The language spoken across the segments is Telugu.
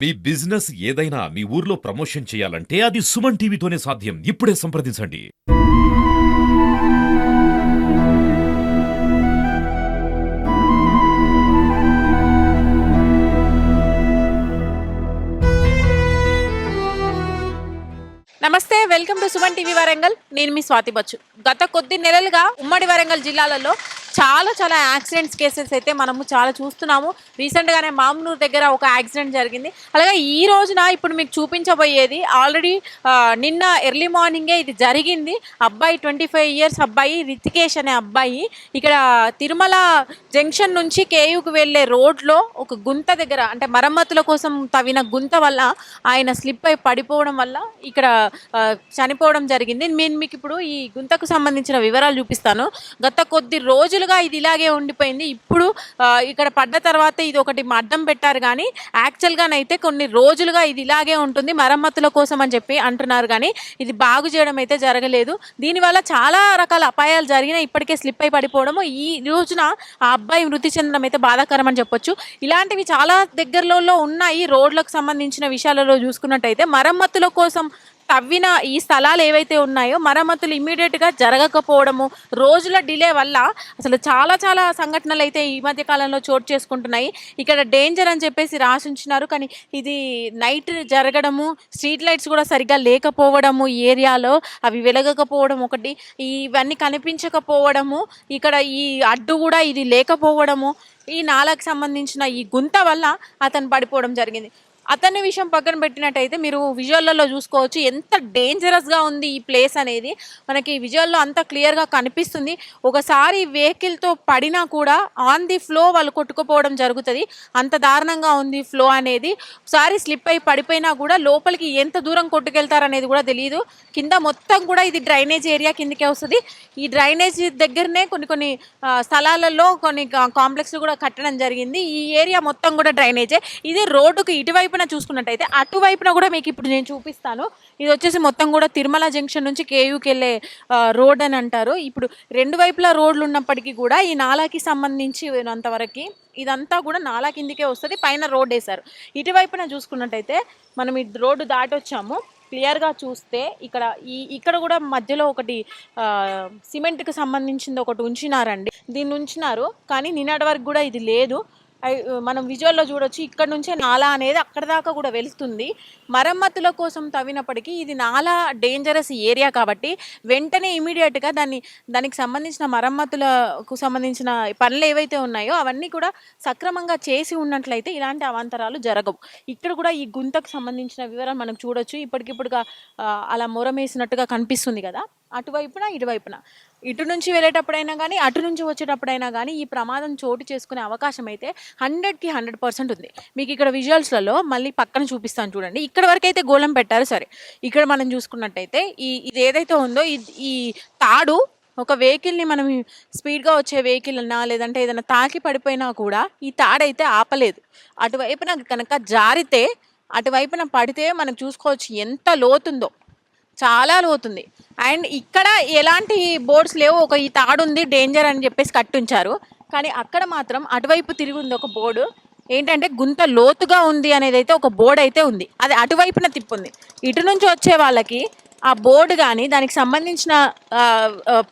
మీ బిజినెస్ ఏదైనా మీ ఊర్లో ప్రమోషన్ చేయాలంటే అది సుమన్ టీవీతోనే సాధ్యం. ఇప్పుడే సంప్రదించండి. నమస్తే, welcome to Suman TV Warangal. నేను మీ స్వాతి బచ్చు. గత కొద్ది నెలలుగా ఉమ్మడి వరంగల్ జిల్లాలలో చాలా యాక్సిడెంట్స్ కేసెస్ అయితే మనము చాలా చూస్తున్నాము. రీసెంట్గానే మామ్నూర్ దగ్గర ఒక యాక్సిడెంట్ జరిగింది. అలాగే ఈ రోజున ఇప్పుడు మీకు చూపించబోయేది ఆల్రెడీ నిన్న ఎర్లీ మార్నింగే ఇది జరిగింది. అబ్బాయి 25 ఇయర్స్ అబ్బాయి రితికేష్ అనే అబ్బాయి ఇక్కడ తిరుమల జంక్షన్ నుంచి కేయూకు వెళ్ళే రోడ్లో ఒక గుంత దగ్గర, అంటే మరమ్మతుల కోసం తవ్విన గుంత వల్ల ఆయన స్లిప్ అయి పడిపోవడం వల్ల ఇక్కడ చనిపోవడం జరిగింది. నేను మీకు ఇప్పుడు ఈ గుంతకు సంబంధించిన వివరాలు చూపిస్తాను. గత కొద్ది రోజులుగా ఇది ఇలాగే ఉండిపోయింది. ఇప్పుడు ఇక్కడ పడ్డ తర్వాత ఇది ఒకటి అడ్డం పెట్టారు, కానీ యాక్చువల్గానైతే కొన్ని రోజులుగా ఇది ఇలాగే ఉంటుంది మరమ్మతుల కోసం అని చెప్పి అంటున్నారు, కానీ ఇది బాగు చేయడం అయితే జరగలేదు. దీనివల్ల చాలా రకాల అపాయాలు జరిగినాయి. ఇప్పటికే స్లిప్ అయి పడిపోవడము, ఈ రోజున ఆ అబ్బాయి మృతి చెందడం అయితే బాధాకరం అని చెప్పొచ్చు. ఇలాంటివి చాలా దగ్గరలో ఉన్నాయి. రోడ్లకు సంబంధించిన విషయాలలో చూసుకున్నట్టయితే మరమ్మతుల కోసం తవ్విన ఈ స్థలాలు ఏవైతే ఉన్నాయో మరమ్మతులు ఇమీడియట్గా జరగకపోవడము, రోజుల డిలే వల్ల అసలు చాలా సంఘటనలు అయితే ఈ మధ్య కాలంలో చోటు చేసుకుంటున్నాయి. ఇక్కడ డేంజర్ అని చెప్పేసి రాసి ఉంచినారు, కానీ ఇది నైట్ జరగడము, స్ట్రీట్ లైట్స్ కూడా సరిగ్గా లేకపోవడము, ఈ ఏరియాలో అవి వెలగకపోవడం ఒకటి, ఇవన్నీ కనిపించకపోవడము, ఇక్కడ ఈ అడ్డు కూడా ఇది లేకపోవడము, ఈ నాలకు సంబంధించిన ఈ గుంత వల్ల అతను పడిపోవడం జరిగింది. అతని విషయం పక్కన పెట్టినట్టయితే మీరు విజువల్లో చూసుకోవచ్చు ఎంత డేంజరస్గా ఉంది ఈ ప్లేస్ అనేది. మనకి విజువల్లో అంత క్లియర్గా కనిపిస్తుంది. ఒకసారి వెహికల్తో పడినా కూడా ఆన్ ది ఫ్లో వాళ్ళు కొట్టుకుపోవడం జరుగుతుంది. అంత దారుణంగా ఉంది ఫ్లో అనేది. ఒకసారి స్లిప్ అయి పడిపోయినా కూడా లోపలికి ఎంత దూరం కొట్టుకెళ్తారనేది కూడా తెలియదు. కింద మొత్తం కూడా ఇది డ్రైనేజ్ ఏరియా కిందకే వస్తుంది. ఈ డ్రైనేజ్ దగ్గరనే కొన్ని స్థలాలలో కొన్ని కాంప్లెక్స్లు కూడా కట్టడం జరిగింది. ఈ ఏరియా మొత్తం కూడా డ్రైనేజే. ఇది రోడ్డుకు ఇటువైపు చూసుకున్నట్టయితే అటువైపున కూడా మీకు ఇప్పుడు నేను చూపిస్తాను. ఇది వచ్చేసి మొత్తం కూడా తిరుమల జంక్షన్ నుంచి కేయూకి వెళ్ళే రోడ్ అని అంటారు. ఇప్పుడు రెండు వైపులా రోడ్లు ఉన్నప్పటికీ కూడా ఈ నాలాకి సంబంధించి అంతవరకు ఇదంతా కూడా నాలా కిందికే వస్తుంది. పైన రోడ్ వేశారు. ఇటువైపున చూసుకున్నట్టయితే మనం ఈ రోడ్డు దాటొచ్చాము. క్లియర్గా చూస్తే ఇక్కడ కూడా మధ్యలో ఒకటి సిమెంట్కి సంబంధించింది ఒకటి ఉంచినారండి. దీన్ని ఉంచినారు, కానీ నిన్నటి వరకు కూడా ఇది లేదు. మనం విజువల్లో చూడొచ్చు. ఇక్కడ నుంచే నాలా అనేది అక్కడ దాకా కూడా వెళ్తుంది. మరమ్మతుల కోసం తవ్వినప్పటికీ ఇది నాలా డేంజరస్ ఏరియా కాబట్టి వెంటనే ఇమీడియట్గా దానికి సంబంధించిన మరమ్మతులకు సంబంధించిన పనులు ఏవైతే ఉన్నాయో అవన్నీ కూడా సక్రమంగా చేసి ఉన్నట్లయితే ఇలాంటి అవాంతరాలు జరగవు. ఇక్కడ కూడా ఈ గుంతకు సంబంధించిన వివరాలు మనం చూడొచ్చు. ఇప్పటికిప్పుడుగా అలా మొరమేసినట్టుగా కనిపిస్తుంది కదా. అటువైపున ఇటువైపున ఇటు నుంచి వెళ్ళేటప్పుడైనా కానీ అటు నుంచి వచ్చేటప్పుడైనా కానీ ఈ ప్రమాదం చోటు చేసుకునే అవకాశం అయితే 100కి 100% ఉంది. మీకు ఇక్కడ విజువల్స్లలో మళ్ళీ పక్కన చూపిస్తాను చూడండి. ఇక్కడ వరకు అయితే గోళం పెట్టారు. సరే, ఇక్కడ మనం చూసుకున్నట్టయితే ఇది ఏదైతే ఉందో ఈ తాడు ఒక వెహికల్ని మనం స్పీడ్గా వచ్చే వెహికల్ అన్నా లేదంటే ఏదైనా తాకి పడిపోయినా కూడా ఈ తాడైతే ఆపలేదు. అటువైపున కనుక జారితే అటువైపున పడితే మనం చూసుకోవచ్చు ఎంత లోతుందో, చాలా లోతుంది. అండ్ ఇక్కడ ఎలాంటి బోర్డ్స్ లేవు. ఈ తాడు ఉంది డేంజర్ అని చెప్పేసి కట్టుంచారు, కానీ అక్కడ మాత్రం అటువైపు తిరిగి ఉంది ఒక బోర్డు. ఏంటంటే గుంత లోతుగా ఉంది అనేది అయితే ఒక బోర్డు అయితే ఉంది. అది అటువైపున తిప్పుంది. ఇటు నుంచి వచ్చే వాళ్ళకి ఆ బోర్డు కానీ దానికి సంబంధించిన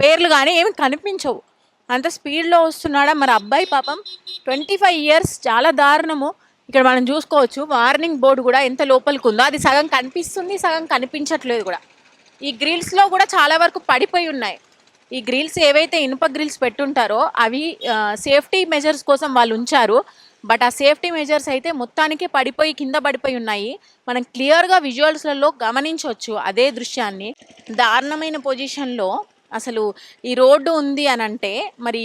పేర్లు కానీ ఏమి కనిపించవు. అంత స్పీడ్లో వస్తున్నాడా మరి అబ్బాయి. పాపం 25 ఇయర్స్, చాలా దారుణము. ఇక్కడ మనం చూసుకోవచ్చు వార్నింగ్ బోర్డు కూడా ఎంత లోపలికి ఉందో. అది సగం కనిపిస్తుంది, సగం కనిపించట్లేదు కూడా. ఈ గ్రిల్స్లో కూడా చాలా వరకు పడిపోయి ఉన్నాయి. ఈ గ్రిల్స్ ఏవైతే ఇనుప గ్రిల్స్ పెట్టుంటారో అవి సేఫ్టీ మెజర్స్ కోసం వాళ్ళు ఉంచారు. బట్ ఆ సేఫ్టీ మెజర్స్ అయితే మొత్తానికి పడిపోయి కింద పడిపోయి ఉన్నాయి. మనం క్లియర్గా విజువల్స్లలో గమనించవచ్చు అదే దృశ్యాన్ని. దారుణమైన పొజిషన్లో అసలు ఈ రోడ్డు ఉంది అని అంటే మరి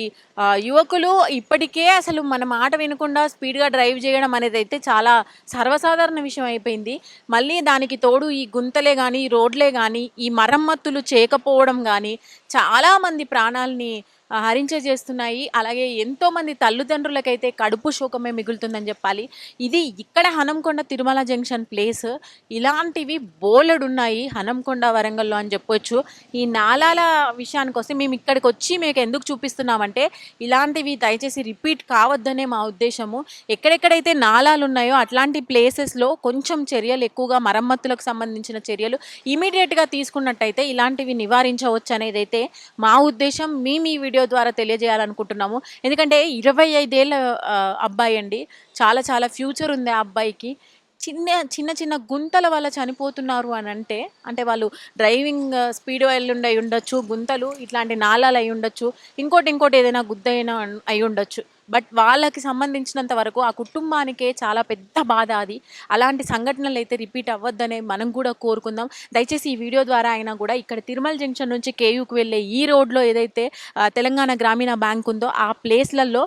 యువకులు ఇప్పటికే అసలు మన మాట వినకుండా స్పీడ్గా డ్రైవ్ చేయడం అనేది అయితే చాలా సర్వసాధారణ విషయం అయిపోయింది. మళ్ళీ దానికి తోడు ఈ గుంతలే కానీ ఈ రోడ్లే కానీ ఈ మరమ్మతులు చేయకపోవడం కానీ చాలామంది ప్రాణాలని హరించేస్తున్నాయి. అలాగే ఎంతోమంది తల్లిదండ్రులకైతే కడుపు శోకమే మిగులుతుందని చెప్పాలి. ఇది ఇక్కడ హనంకొండ తిరుమల జంక్షన్ ప్లేస్. ఇలాంటివి బోలెడున్నాయి హనంకొండ వరంగల్‌లో అని చెప్పొచ్చు. ఈ నాలాల విషయానికొస్తే మేము ఇక్కడికి వచ్చి మీకు ఎందుకు చూపిస్తున్నామంటే ఇలాంటివి దయచేసి రిపీట్ కావద్దనే మా ఉద్దేశము. ఎక్కడెక్కడైతే నాలాలు ఉన్నాయో అట్లాంటి ప్లేసెస్‌లో కొంచెం చర్యలు ఎక్కువగా మరమ్మతులకు సంబంధించిన చర్యలు ఇమీడియట్‌గా తీసుకున్నట్టయితే ఇలాంటివి నివారించవచ్చు అనేదైతే మా ఉద్దేశం. మేము ఈ వీడియో ద్వారా తెలియజేయాలనుకుంటున్నాము. ఎందుకంటే 25 ఏళ్ల అబ్బాయి అండి. చాలా చాలా ఫ్యూచర్ ఉంది ఆ అబ్బాయికి. చిన్న చిన్న గుంతల వల్ల చనిపోతున్నారు అని అంటే వాళ్ళు డ్రైవింగ్ స్పీడ్ వెళ్ళుండి అయి ఉండొచ్చు, గుంతలు ఇట్లాంటి నాలాలు అయి ఉండొచ్చు, ఇంకోటి ఏదైనా గుద్దైనా అయి ఉండొచ్చు. బట్ వాళ్ళకి సంబంధించినంత వరకు ఆ కుటుంబానికే చాలా పెద్ద బాధ అది. అలాంటి సంఘటనలు అయితే రిపీట్ అవ్వద్దనే మనం కూడా కోరుకుందాం. దయచేసి ఈ వీడియో ద్వారా అయినా కూడా ఇక్కడ తిరుమల జంక్షన్ నుంచి కేయూకి వెళ్ళే ఈ రోడ్లో ఏదైతే తెలంగాణ గ్రామీణ బ్యాంక్ ఉందో ఆ ప్లేస్లలో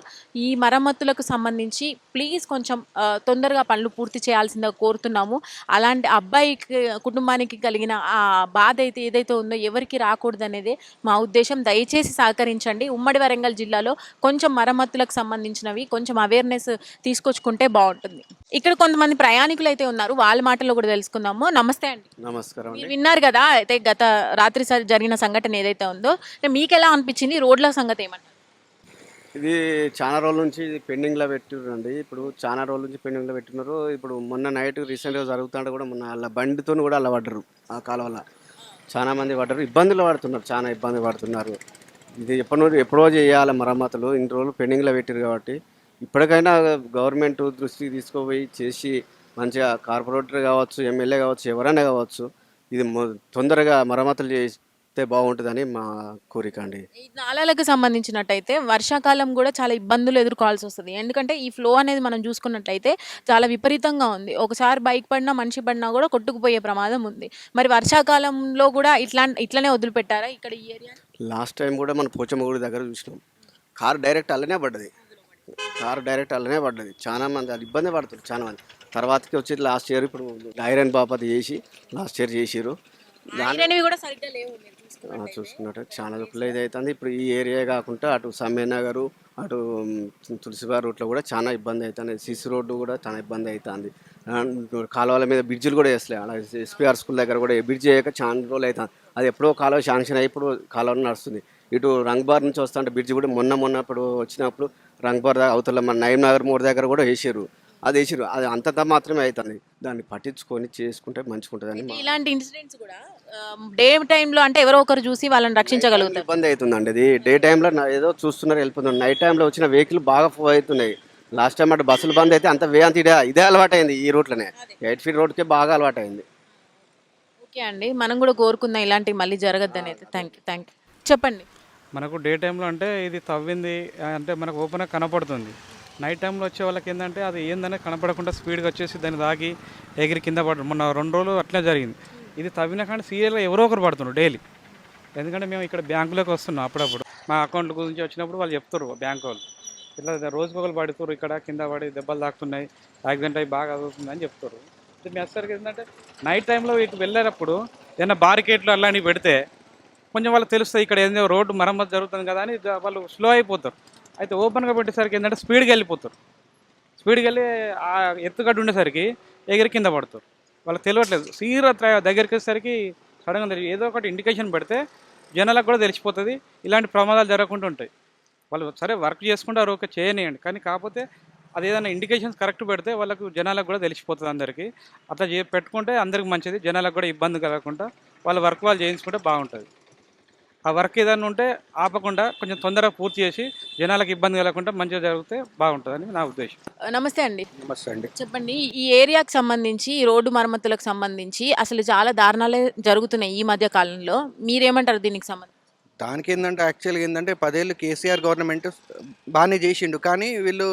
ఈ మరమ్మతులకు సంబంధించి ప్లీజ్ కొంచెం తొందరగా పనులు పూర్తి చేయాల్సిందిగా కోరుతున్నాము. అలాంటి అబ్బాయికి కుటుంబానికి కలిగిన ఆ బాధ అయితే ఏదైతే ఉందో ఎవరికి రాకూడదు అనేదే మా ఉద్దేశం. దయచేసి సహకరించండి. ఉమ్మడి వరంగల్ జిల్లాలో కొంచెం మరమ్మతులకు సంబంధించినవి కొంచెం అవేర్నెస్ తీసుకొచ్చుకుంటే బాగుంటుంది. ఇక్కడ కొంతమంది ప్రయాణికులు అయితే ఉన్నారు, వాళ్ళ మాటల్లో కూడా తెలుసుకుందాము. నమస్తే అండి. నమస్కారం మీరు అండి. విన్నారు కదా అయితే గత రాత్రి జరిగిన సంఘటన ఏదైతే ఉందో మీకు ఎలా అనిపించింది? రోడ్ల సంగతి ఏమంటారు? ఇది చాలా రోజుల నుంచి పెండింగ్లో పెట్టిర్రండి. ఇప్పుడు చాలా రోజుల నుంచి పెండింగ్లో పెట్టినారు. ఇప్పుడు మొన్న నైట్ రీసెంట్గా జరుగుతుంటే కూడా మొన్న వాళ్ళ బండితో కూడా అలా పడ్డరు. ఆ కాలువల చాలా మంది పడ్డరు, ఇబ్బందులు పడుతున్నారు, చాలా ఇబ్బంది పడుతున్నారు. ఇది ఎప్పుడో చేయాలి మరమ్మతులు. ఇన్ని రోజులు పెండింగ్లో పెట్టారు కాబట్టి ఇప్పటికైనా గవర్నమెంట్ దృష్టికి తీసుకుపోయి చేసి మంచిగా కార్పొరేటర్ కావచ్చు, ఎమ్మెల్యే కావచ్చు, ఎవరైనా కావచ్చు, ఇది తొందరగా మరమ్మతులు చేస్తే బాగుంటుందని మా కోరిక అండి. ఈ నాలాలకు సంబంధించినట్టయితే వర్షాకాలం కూడా చాలా ఇబ్బందులు ఎదుర్కోవాల్సి వస్తుంది. ఎందుకంటే ఈ ఫ్లో అనేది మనం చూసుకున్నట్లయితే చాలా విపరీతంగా ఉంది. ఒకసారి బైక్ పడినా మనిషి పడినా కూడా కొట్టుకుపోయే ప్రమాదం ఉంది. మరి వర్షాకాలంలో కూడా ఇట్లనే వదిలిపెట్టారా ఇక్కడ ఈ ఏరియా? లాస్ట్ టైం కూడా మన పోచమ్మగుడి దగ్గర చూసినాం. కారు డైరెక్ట్ అల్లనే పడ్డది. చాలా మంది అది ఇబ్బంది పడుతుంది చాలా మంది. తర్వాతకి వచ్చి లాస్ట్ ఇయర్ ఇప్పుడు ఐరన్ బాపతి చేసి లాస్ట్ ఇయర్ చేసిరు. ఐరన్వి కూడా సరిగ్గా లేవు మీరు చూసుకున్నట్టు చాలా దుఃఖంలో ఇది అవుతుంది. ఇప్పుడు ఈ ఏరియా కాకుండా అటు సమ్మె నగరు, అటు తులసిబార్ రూట్లో కూడా చాలా ఇబ్బంది అవుతుంది. సిసి రోడ్డు కూడా చాలా ఇబ్బంది అవుతుంది. కాలువల మీద బ్రిడ్జిలు కూడా వేస్తలే. అలా ఎస్పీఆర్ స్కూల్ దగ్గర కూడా బ్రిడ్జ్ చేయక చాలా రోజులు అవుతుంది. అది ఎప్పుడో కాలువ శాంక్షన్ అయ్యి ఇప్పుడు కాలువ నడుస్తుంది. ఇటు రంగ్బార్ నుంచి వస్తుంటే బ్రిడ్జ్ కూడా మొన్నప్పుడు వచ్చినప్పుడు రంగ్బార్ అవతల మన నయీం నగర్ మోర్ దగ్గర కూడా వేసారు. అది అంతంత మాత్రమే అవుతుంది. దాన్ని పట్టించుకొని చేసుకుంటే మంచిగా ఉంటుందని. ఇలాంటి ఇన్సిడెంట్స్ కూడా డే టైంలో అంటే ఎవరో ఒకరు చూసి వాళ్ళని రక్షించగలుగుతారు. ఇబ్బంది అవుతుందండి. ఇది డే టైంలో ఏదో చూస్తున్నారు వెళ్ళిపోతున్నారు. నైట్ టైంలో వచ్చిన వెహికల్ బాగా ఫ్లో అవుతున్నాయి. లాస్ట్ టైం అటు బస్సులు బంద్ అయితే అంత ఇదే అలవాటైంది. ఈ రూట్లోనే 8 ఫీట్ రోడ్కే బాగా అలవాటైంది. ఓకే అండి, మనం కూడా కోరుకుందాం ఇలాంటివి మళ్ళీ జరగద్దు అనేది. Thank you. చెప్పండి. మనకు డే టైంలో అంటే ఇది తవ్వింది అంటే మనకు ఓపెన్గా కనపడుతుంది. నైట్ టైంలో వచ్చే వాళ్ళకి ఏంటంటే అది ఏందనే కనపడకుండా స్పీడ్గా వచ్చేసి దాన్ని దాగి ఎగిరి కింద పడడం మొన్న 2 రోజులు అట్లే జరిగింది. ఇది తవ్విన కానీ సీరియల్గా ఎవరో ఒకరు పడుతున్నారు డైలీ. ఎందుకంటే మేము ఇక్కడ బ్యాంకులోకి వస్తున్నాం అప్పుడప్పుడు. మా అకౌంట్ల గురించి వచ్చినప్పుడు వాళ్ళు చెప్తారు బ్యాంక్ వాళ్ళు, ఇట్లా రోజుకొకరు పడుతారు, ఇక్కడ కింద పడి దెబ్బలు తాకుతున్నాయి, యాక్సిడెంట్ అయ్యి బాగా అవుతుంది అని చెప్తారు. మీ వచ్చేసరికి ఏంటంటే నైట్ టైంలో ఇటు వెళ్ళేటప్పుడు ఏదైనా బారికేట్లు అలాంటివి పెడితే కొంచెం వాళ్ళకి తెలుస్తుంది ఇక్కడ ఏదో రోడ్డు మరమ్మతు జరుగుతుంది కదా అని వాళ్ళు స్లో అయిపోతారు. అయితే ఓపెన్గా పెట్టేసరికి ఏంటంటే స్పీడ్గా వెళ్ళిపోతారు. స్పీడ్గా వెళ్ళి ఆ ఎత్తుగడ్డ ఉండేసరికి ఎగిరి కింద పడతారు. వాళ్ళకి తెలియట్లేదు. దగ్గరికి వచ్చేసరికి సడన్గా తెలియదు. ఏదో ఒకటి ఇండికేషన్ పెడితే జనాలకు కూడా తెలిసిపోతుంది. ఇలాంటి ప్రమాదాలు జరగకుండా ఉంటాయి. వాళ్ళు సరే వర్క్ చేసుకుంటారు, ఓకే చేయనియండి, కానీ కాకపోతే అది ఏదైనా ఇండికేషన్స్ కరెక్ట్ పెడితే వాళ్ళకు జనాలకు కూడా తెలిసిపోతుంది అందరికీ. అట్లా పెట్టుకుంటే అందరికి మంచిది, జనాలకు కూడా ఇబ్బంది కలగకుండా వాళ్ళ వర్క్ వాళ్ళు చేయించుకుంటే బాగుంటుంది. ఆ వర్క్ ఏదైనా ఉంటే ఆపకుండా కొంచెం తొందరగా పూర్తి చేసి జనాలకు ఇబ్బంది కలగకుండా మంచిగా జరిగితే బాగుంటుందని నా ఉద్దేశం. నమస్తే అండి. నమస్తే అండి. చెప్పండి, ఈ ఏరియాకి సంబంధించి ఈ రోడ్డు మరమ్మతులకు సంబంధించి అసలు చాలా దారుణాలే జరుగుతున్నాయి ఈ మధ్య కాలంలో. మీరేమంటారు దీనికి సంబంధించి? దానికి ఏంటంటే యాక్చువల్గా ఏంటంటే 10 ఏళ్ళు కేసీఆర్ గవర్నమెంట్ బాగానే చేసిండు, కానీ వీళ్ళు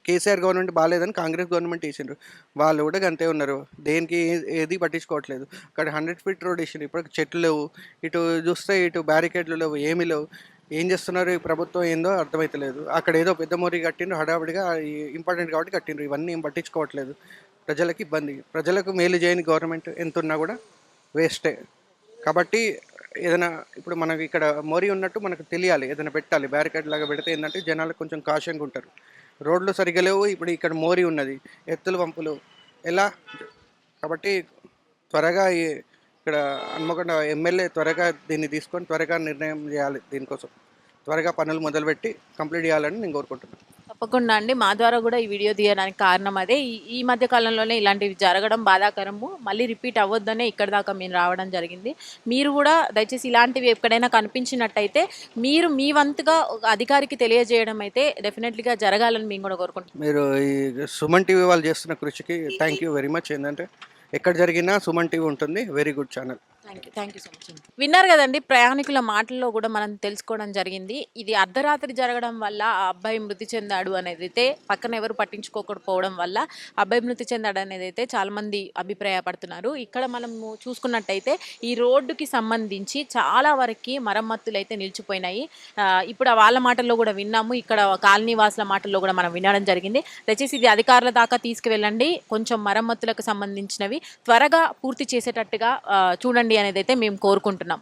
కేసీఆర్ గవర్నమెంట్ బాగాలేదని కాంగ్రెస్ గవర్నమెంట్ వేసిండ్రు. వాళ్ళు కూడా అంతే ఉన్నారు, దేనికి ఏది పట్టించుకోవట్లేదు. అక్కడ 100 ఫీట్ రోడ్ వేసిండ్రు, ఇప్పుడు చెట్లు లేవు, ఇటు చూస్తే ఇటు బ్యారికేడ్లు లేవు, ఏమీ లేవు. ఏం చేస్తున్నారు ఈ ప్రభుత్వం ఏందో అర్థమవుతలేదు. అక్కడ ఏదో పెద్ద మోరీ కట్టిండ్రు, హడావిడిగా ఇంపార్టెంట్ కాబట్టి కట్టిండ్రు. ఇవన్నీ ఏం పట్టించుకోవట్లేదు. ప్రజలకు ఇబ్బంది, ప్రజలకు మేలు చేయని గవర్నమెంట్ ఎంత ఉన్నా కూడా వేస్టే. కాబట్టి ఏదైనా ఇప్పుడు మనకి ఇక్కడ మోరీ ఉన్నట్టు మనకు తెలియాలి, ఏదైనా పెట్టాలి, బ్యారికేడ్ లాగా పెడితే ఏంటంటే జనాలు కొంచెం కాషన్గా ఉంటారు. రోడ్లు సరిగ్గా లేవు, ఇప్పుడు ఇక్కడ మోరీ ఉన్నది, ఎత్తులు వంపులు ఎలా, కాబట్టి త్వరగా ఇక్కడ హన్మకొండ ఎమ్మెల్యే త్వరగా దీన్ని తీసుకొని త్వరగా నిర్ణయం చేయాలి, దీనికోసం త్వరగా పనులు మొదలుపెట్టి కంప్లీట్ చేయాలని నేను కోరుకుంటున్నాను. తప్పకుండా అండి, మా ద్వారా కూడా ఈ వీడియో తీయడానికి కారణం అదే. ఈ మధ్య కాలంలోనే ఇలాంటివి జరగడం బాధాకరము, మళ్ళీ రిపీట్ అవ్వద్దనే ఇక్కడ దాకా మేము రావడం జరిగింది. మీరు కూడా దయచేసి ఇలాంటివి ఎక్కడైనా కనిపించినట్టయితే మీరు మీ వంతుగా ఒక అధికారికి తెలియజేయడం అయితే డెఫినెట్లీగా జరగాలని మేము కూడా కోరుకుంటున్నాం. మీరు ఈ సుమన్ టీవీ వాళ్ళు చేస్తున్న కృషికి థ్యాంక్ యూ వెరీ మచ్. ఏంటంటే ఎక్కడ జరిగినా సుమన్ టీవీ ఉంటుంది, very good channel. Thank you so much అండి. విన్నారు కదండి, ప్రయాణికుల మాటల్లో కూడా మనం తెలుసుకోవడం జరిగింది. ఇది అర్ధరాత్రి జరగడం వల్ల ఆ అబ్బాయి మృతి చెందాడు అనేది అయితే పక్కన ఎవరు పట్టించుకోకపోవడం వల్ల అబ్బాయి మృతి చెందాడు అనేది అయితే చాలా మంది అభిప్రాయపడుతున్నారు. ఇక్కడ మనము చూసుకున్నట్టయితే ఈ రోడ్డుకి సంబంధించి చాలా వరకు మరమ్మతులు అయితే నిలిచిపోయినాయి. ఇప్పుడు వాళ్ళ మాటల్లో కూడా విన్నాము, ఇక్కడ కాలనీ వాసుల మాటల్లో కూడా మనం వినడం జరిగింది. దయచేసి ఇది అధికారుల దాకా తీసుకువెళ్ళండి, కొంచెం మరమ్మతులకు సంబంధించినవి త్వరగా పూర్తి చేసేటట్టుగా చూడండి అనేది అయితే మేము కోరుకుంటున్నాం.